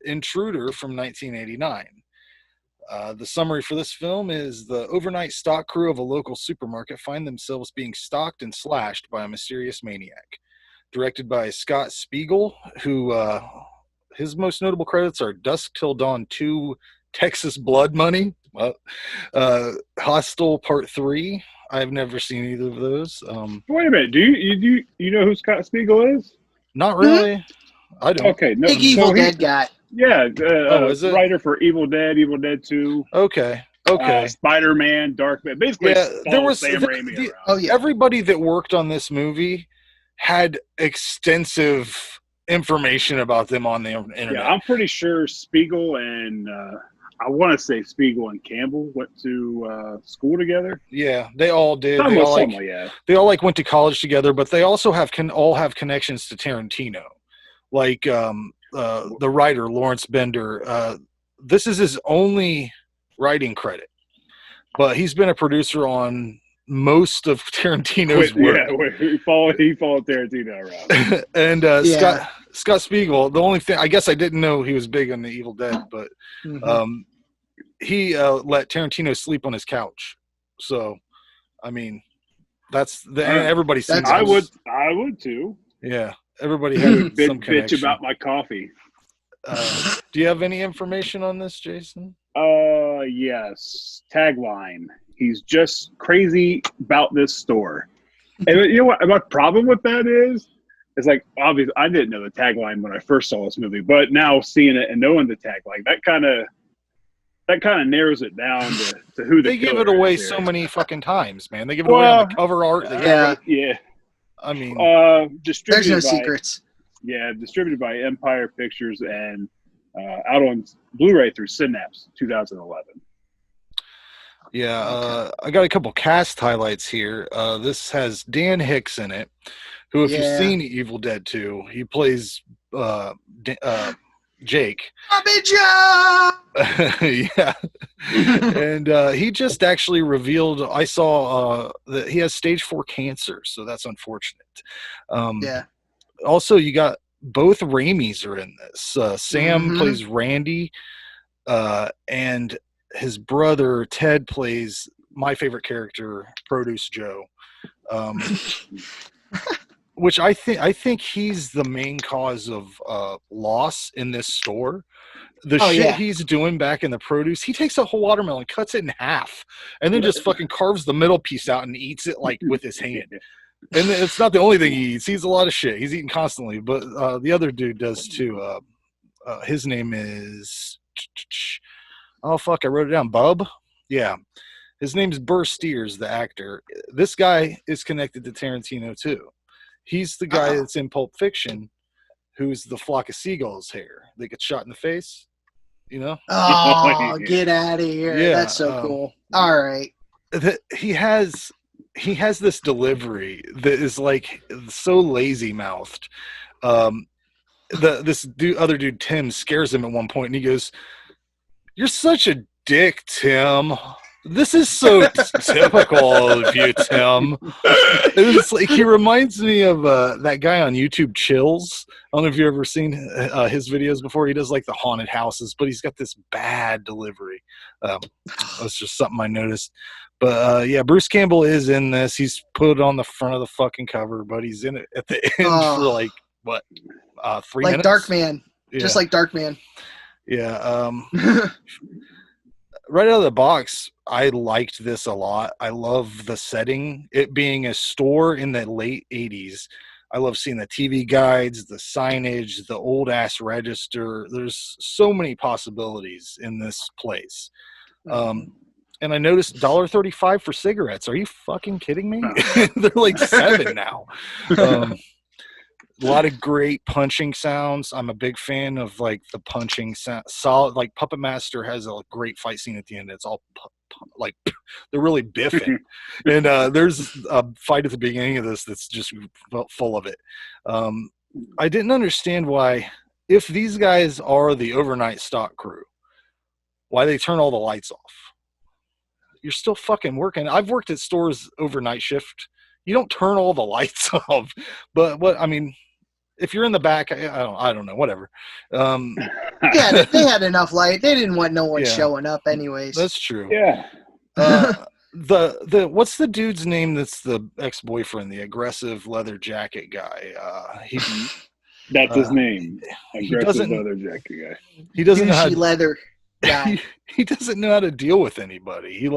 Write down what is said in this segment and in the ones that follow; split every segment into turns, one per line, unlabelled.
Intruder from 1989. The summary for this film is the overnight stock crew of a local supermarket find themselves being stalked and slashed by a mysterious maniac. Directed by Scott Spiegel, who his most notable credits are Dusk Till Dawn 2, Texas Blood Money, Hostel Part 3. I've never seen either of those.
Wait a minute. Do you know who Scott Spiegel is?
Not really. I don't.
Okay, no.
Big Evil Dead guy.
Yeah,
is it?
writer for Evil Dead 2.
Okay.
Spider-Man, Darkman. Basically,
there was
Sam Raimi around.
Oh yeah.
Everybody that worked on this movie had extensive information about them on the internet.
Yeah, I'm pretty sure Spiegel and I want to say Spiegel and Campbell went to school together.
Yeah, they all did.
They
all went to college together, but they also can all have connections to Tarantino. Like the writer Lawrence Bender. This is his only writing credit, but he's been a producer on most of Tarantino's work.
Yeah, he followed Tarantino around.
And Scott Spiegel, the only thing, I guess I didn't know he was big on the Evil Dead, but he let Tarantino sleep on his couch. So, I mean, everybody's seen
I would too.
Yeah, everybody had some connection.
Bitch about my coffee.
Do you have any information on this, Jason?
Yes. Tagline. He's just crazy about this store. And you know what my problem with that is like, obviously I didn't know the tagline when I first saw this movie, but now seeing it and knowing the tagline, that kind of narrows it down to who
they give it away so many fucking times, man. They give it away on the cover art.
Yeah.
I mean,
there's no secrets.
Yeah, distributed by Empire Pictures and out on Blu-ray through Synapse 2011.
Yeah, I got a couple cast highlights here. This has Dan Hicks in it, who, if you've seen Evil Dead 2, he plays Jake. Yeah. And he just actually revealed, I saw that he has stage 4 cancer, so that's unfortunate. Also, you got both Raimis are in this. Sam plays Randy, and his brother Ted plays my favorite character, Produce Joe, which I think he's the main cause of loss in this store. The shit he's doing back in the produce, he takes a whole watermelon, cuts it in half, and then just fucking carves the middle piece out and eats it like with his hand. And it's not the only thing he eats. He eats a lot of shit. He's eating constantly, but the other dude does too. His name is... Oh, fuck, I wrote it down. Bub? Yeah. His name's Burr Steers, the actor. This guy is connected to Tarantino, too. He's the guy that's in Pulp Fiction, who's the flock of seagulls hair. They get shot in the face, you know?
Oh, get out of here.
Yeah,
that's so cool. All right.
He has this delivery that is like so lazy-mouthed. This other dude, Tim, scares him at one point, and he goes, "You're such a dick, Tim. This is so typical of you, Tim." It's like he reminds me of that guy on YouTube, Chills. I don't know if you've ever seen his videos before. He does like the haunted houses, but he's got this bad delivery. That's just something I noticed. But Bruce Campbell is in this. He's put on the front of the fucking cover, but he's in it at the end for like what, 3 minutes?
Like Darkman, just like Darkman.
Yeah. Right out of the box, I liked this a lot. I love the setting. It being a store in the late 80s. I love seeing the TV guides, the signage, the old-ass register. There's so many possibilities in this place. And I noticed $1.35 for cigarettes. Are you fucking kidding me? They're like $7 now. A lot of great punching sounds. I'm a big fan of like the punching sound. Solid, like Puppet Master has a great fight scene at the end. It's all like they're really biffing. And there's a fight at the beginning of this that's just full of it. I didn't understand why, if these guys are the overnight stock crew, why they turn all the lights off. You're still fucking working. I've worked at stores overnight shift. You don't turn all the lights off. But what I mean, if you're in the back, I don't know, whatever.
Yeah, they had enough light. They didn't want no one showing up, anyways.
That's true.
Yeah.
The what's the dude's name? That's the ex-boyfriend, the aggressive leather jacket guy.
That's his name. Aggressive
He
leather jacket guy.
He doesn't know how
leather guy.
He doesn't know how to deal with anybody.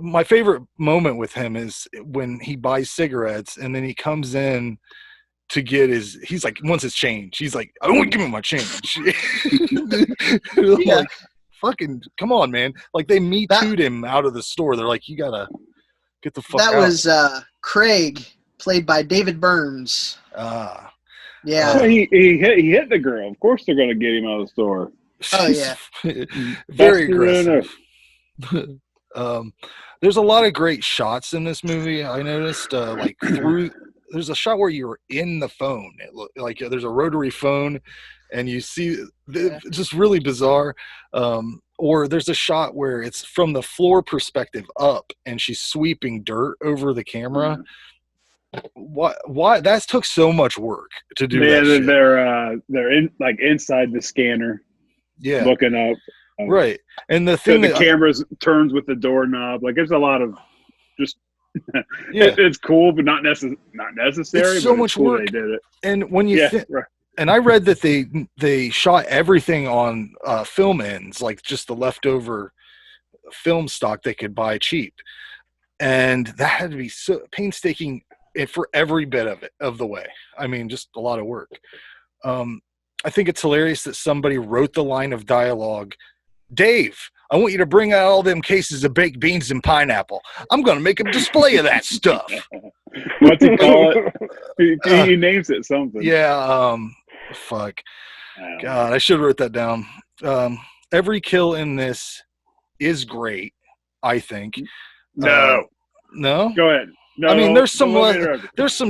My favorite moment with him is when he buys cigarettes and then he comes in to get he's like, wants his change. He's like, I won't give him my change. Like, fucking come on, man. Like, they Me Too'd him out of the store. They're like, you gotta get the fuck out.
That was Craig, played by David Burns. Yeah.
So he hit the girl. Of course they're gonna get him out of the store.
Oh yeah.
Very aggressive. There's a lot of great shots in this movie. I noticed there's a shot where you're in the phone. Like there's a rotary phone and you see just really bizarre. Or there's a shot where it's from the floor perspective up and she's sweeping dirt over the camera. Why that took so much work to do that shit.
They're in like inside the scanner.
Yeah.
Looking up.
Right. And the thing
the camera turns with the doorknob. Like there's a lot of just it's cool, but not necessary.
It's so much work.
They did it.
And when you and I read that they shot everything on film ends, like just the leftover film stock they could buy cheap. And that had to be so painstaking for every bit of the way. I mean, just a lot of work. I think it's hilarious that somebody wrote the line of dialogue, Dave, I want you to bring out all them cases of baked beans and pineapple. I'm going to make a display of that stuff.
What's he call it? He names it something.
Yeah. Fuck. God, I should have wrote that down. Every kill in this is great, I think.
No.
No?
Go ahead. No,
I mean, there's some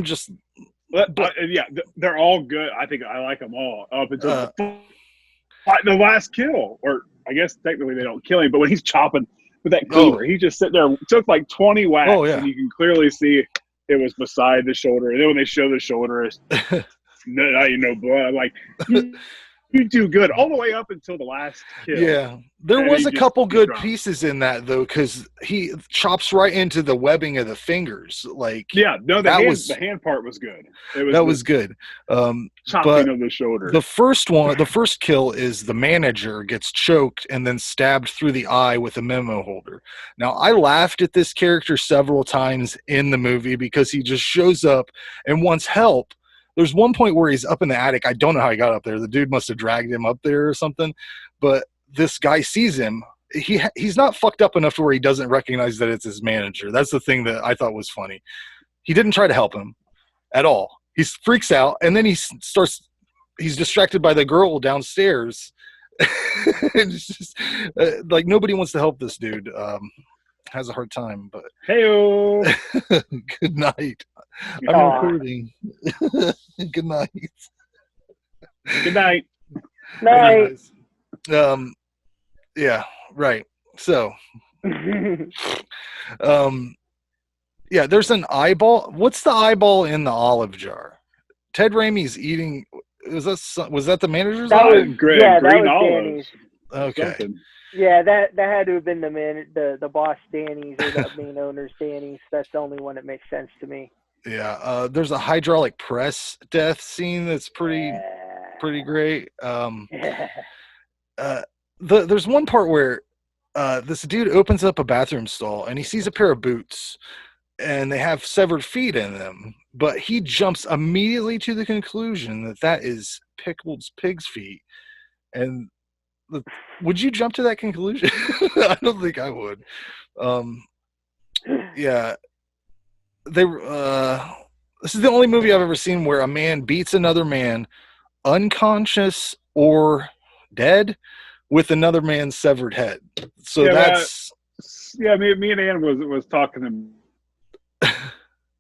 just...
they're all good. I think I like them all up until the last kill, or I guess technically they don't kill him, but when he's chopping with that cleaver, he just sit there, took like 20 whacks, and you can clearly see it was beside the shoulder. And then when they show the shoulder, it's no blood. I'm like, you do good all the way up until the last kill. Yeah, there was a couple good pieces in that though, because he chops right into the webbing of the fingers. Like, the hand part was good. That was good. Chopping of the shoulder. The first kill is the manager gets choked and then stabbed through the eye with a memo holder. Now, I laughed at this character several times in the movie because he just shows up and wants help. There's one point where he's up in the attic. I don't know how he got up there. The dude must have dragged him up there or something. But this guy sees him. He's not fucked up enough to where he doesn't recognize that it's his manager. That's the thing that I thought was funny. He didn't try to help him at all. He freaks out, and then he's distracted by the girl downstairs. It's just like nobody wants to help this dude. Has a hard time, but hey-o.
Good night. I'm recording. Good night.
Good night.
Night.
Yeah, right. So there's an eyeball. What's the eyeball in the olive jar? Ted Raimi's eating. Was that the manager's eye?
Green olives.
Okay.
Something.
Yeah, that had to have been the boss Danny's or the main owner's Danny's. That's the only one that makes sense to me.
Yeah, there's a hydraulic press death scene that's pretty great. There's one part where this dude opens up a bathroom stall and he sees a pair of boots and they have severed feet in them, but he jumps immediately to the conclusion that is pickled pig's feet. And would you jump to that conclusion? I don't think I would. This is the only movie I've ever seen where a man beats another man unconscious or dead with another man's severed head. So
me and Ann was talking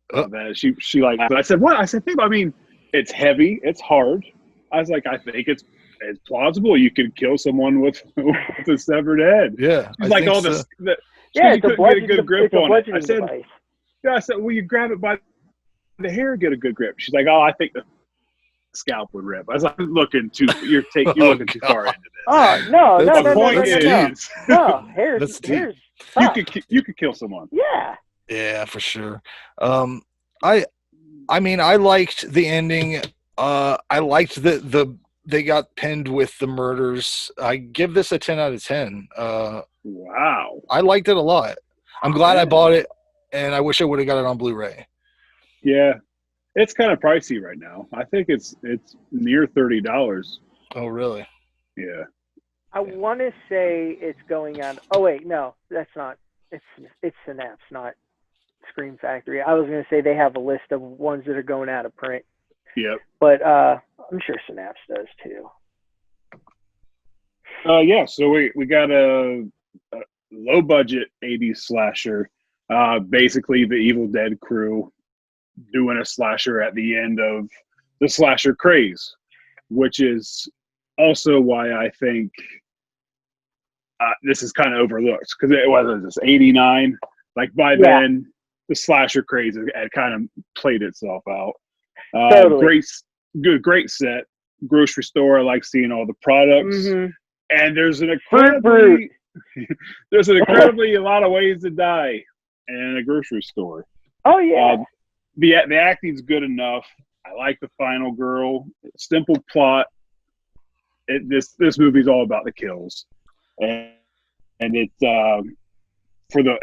about that. She like, I said, what? I said, I mean, it's heavy, it's hard. I was like, I think it's plausible you could kill someone with a severed head.
Yeah.
It's like all this.
It's a
get a good grip on it. I said,
device.
well, you grab it by the hair and get a good grip. She's like, oh, I think scalp would rip. I was like, looking too looking too far into this.
Oh no, no,
The
no, no,
point
no, no, no.
is,
No, hair's
That's deep.
tough.
you could kill someone.
Yeah.
Yeah, for sure. I mean, I liked the ending. I liked the they got pinned with the murders. I give this a 10 out of 10.
Wow.
I liked it a lot. I'm glad I bought it, and I wish I would have got it on Blu-ray.
Yeah, it's kind of pricey right now. I think it's near $30.
Oh, really?
Yeah.
I want to say it's going on. Oh wait, no, that's not. It's Synapse, not Scream Factory. I was going to say they have a list of ones that are going out of print.
Yep.
But I'm sure Synapse does too.
Yeah. So we got a low budget 80s slasher. Basically, the Evil Dead crew doing a slasher at the end of the slasher craze, which is also why I think this is kind of overlooked, because it was just 89. Like by then, the slasher craze had kind of played itself out.
Totally.
Great set. Grocery store. I like seeing all the products.
Mm-hmm.
And there's an
Fruit.
incredibly a lot of ways to die in a grocery store.
Oh yeah.
The acting's good enough. I like the final girl. Simple plot. This movie's all about the kills, and it's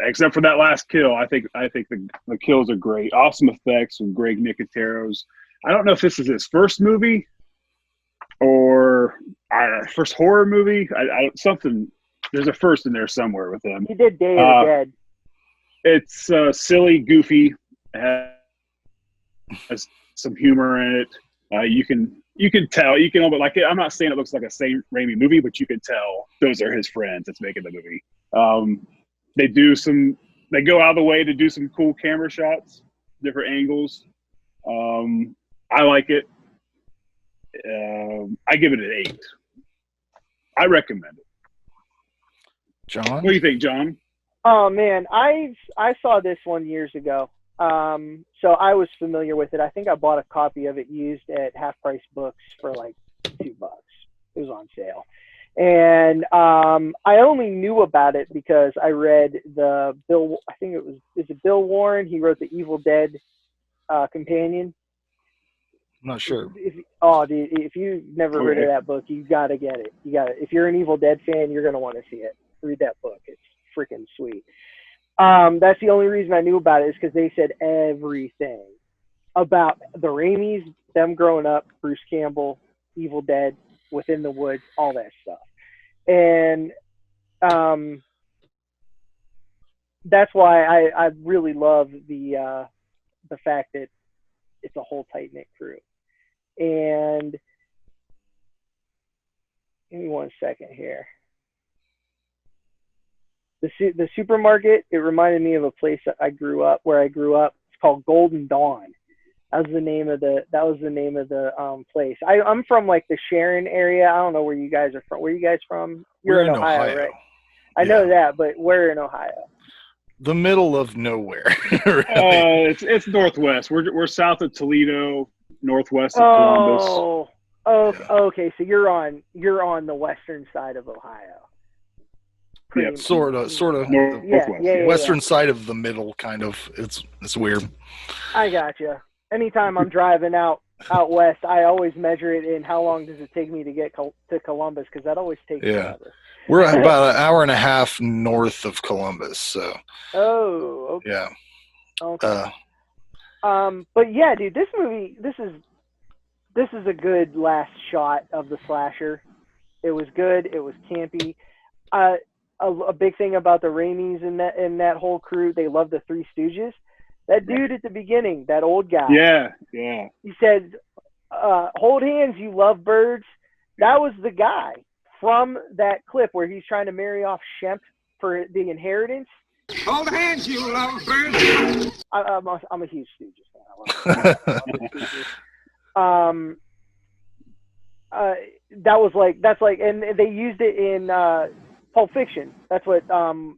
except for that last kill. I think the kills are great. Awesome effects with Greg Nicotero's. I don't know if this is his first movie or first horror movie. Something. There's a first in there somewhere with him.
He did Day of the Dead.
It's silly, goofy. It has some humor in it. You can tell. You can almost like it. I'm not saying it looks like a Sam Raimi movie, but you can tell those are his friends that's making the movie. They go out of the way to do some cool camera shots, different angles. I like it. I give it an 8. I recommend it.
John?
What do you think, John?
Oh man, I saw this one years ago. So I was familiar with it. I think I bought a copy of it used at Half Price Books for like $2. It was on sale. And I only knew about it because I read I think is it Bill Warren? He wrote the Evil Dead companion.
I'm not sure.
If you've never heard of that book, you got to get it. If you're an Evil Dead fan, you're going to want to see it. Read that book. It's freaking sweet. That's the only reason I knew about it, is because they said everything about the Raimis, them growing up, Bruce Campbell, Evil Dead, Within the Woods, all that stuff. And that's why I really love the fact that it's a whole tight-knit crew. And give me 1 second here. The supermarket, it reminded me of a place that I grew up. It's called Golden Dawn. That was the name of the place. I'm from like the Sharon area. I don't know where you guys are from. Where are you guys from? You're in Ohio, right? I know that, but where in Ohio?
The middle of nowhere. Really.
It's northwest. We're south of Toledo, northwest of Columbus.
Okay. So you're on the western side of Ohio.
Yeah, sort of. Western side of the middle, kind of. It's weird.
I gotcha. Anytime I'm driving out west, I always measure it in how long does it take me to get to Columbus, because that always takes forever.
We're about an hour and a half north of Columbus, so.
Oh, okay.
Yeah.
Okay. But yeah, dude, this movie, this is a good last shot of the slasher. It was good. It was campy. A big thing about the Raimis and that whole crew, they love the Three Stooges. That dude at the beginning, that old guy.
Yeah.
He said, "Hold hands, you love birds." That was the guy from that clip where he's trying to marry off Shemp for the inheritance.
Hold hands, you love birds.
I'm a huge Stooges fan. That's like, and they used it in Pulp Fiction. That's what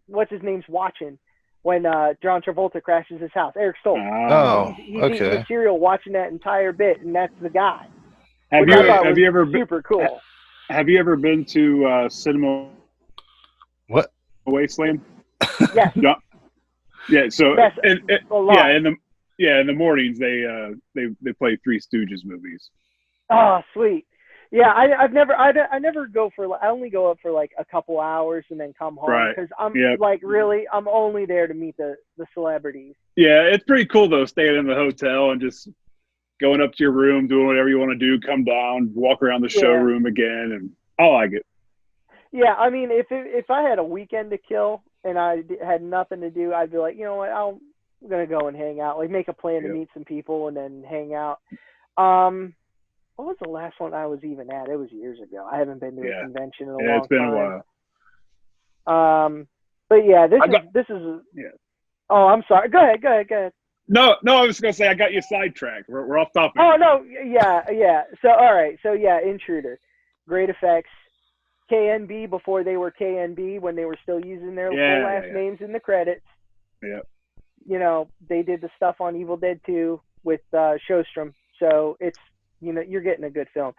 what's his name's watching when John Travolta crashes his house. Eric Stoltz.
Oh,
he's eating the cereal, watching that entire bit, and that's the guy.
Have
which I thought
you
was
ever been,
super cool.
have you ever been to Cinema
What?
Wasteland?
Yes.
No. Yeah. So
Yes, a lot.
in the mornings they play Three Stooges movies.
Oh, sweet. Yeah, I never go for. I only go up for like a couple hours and then come home
Right.
because I'm
Yep.
like really I'm only there to meet the celebrities.
Yeah, it's pretty cool though, staying in the hotel and just going up to your room, doing whatever you want to do, come down, walk around the showroom again, and I like it.
Yeah, I mean, if I had a weekend to kill and I had nothing to do, I'd be like, you know what, I'm gonna go and hang out, like make a plan to meet some people and then hang out. What was the last one I was even at? It was years ago. I haven't been to a convention in a long time.
It's been a while.
But yeah, this is.
Yeah.
Oh, I'm sorry. Go ahead.
No, I was gonna say I got you sidetracked. We're off topic.
Oh no, yeah. So all right, so yeah, Intruder, great effects. KNB before they were KNB when they were still using their full last names in the credits.
Yeah.
You know, they did the stuff on Evil Dead 2 with Showstrom, so it's you're getting a good film,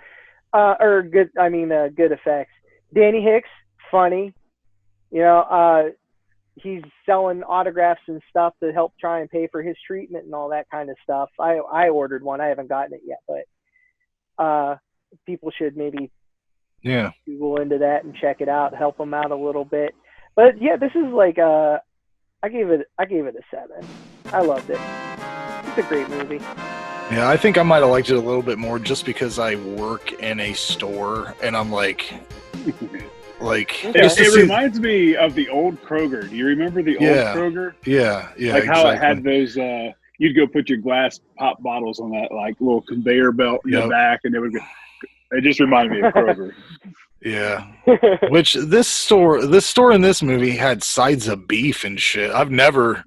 good effects. Danny Hicks, funny. He's selling autographs and stuff to help try and pay for his treatment and all that kind of stuff. I ordered one. I haven't gotten it yet, but people should maybe Google into that and check it out, help them out a little bit. But yeah, this is like I gave it a 7. I loved it. It's a great movie.
Yeah, I think I might have liked it a little bit more just because I work in a store and I'm like
it reminds me of the old Kroger. Do you remember the old Kroger?
Yeah.
Like how it had those you'd go put your glass pop bottles on that like little conveyor belt in the back and it just reminded me of Kroger.
Yeah. Which this store in this movie had sides of beef and shit. I've never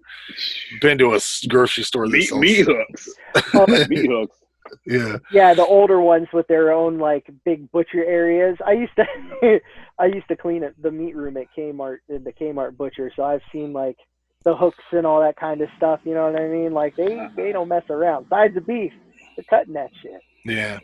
been to a grocery store that sells
meat hooks. Meat hooks.
Yeah.
Yeah, the older ones with their own like big butcher areas. I used to clean the meat room at Kmart, the Kmart butcher, so I've seen like the hooks and all that kind of stuff, you know what I mean? Like they don't mess around. Sides of beef, they're cutting that shit.
Yeah.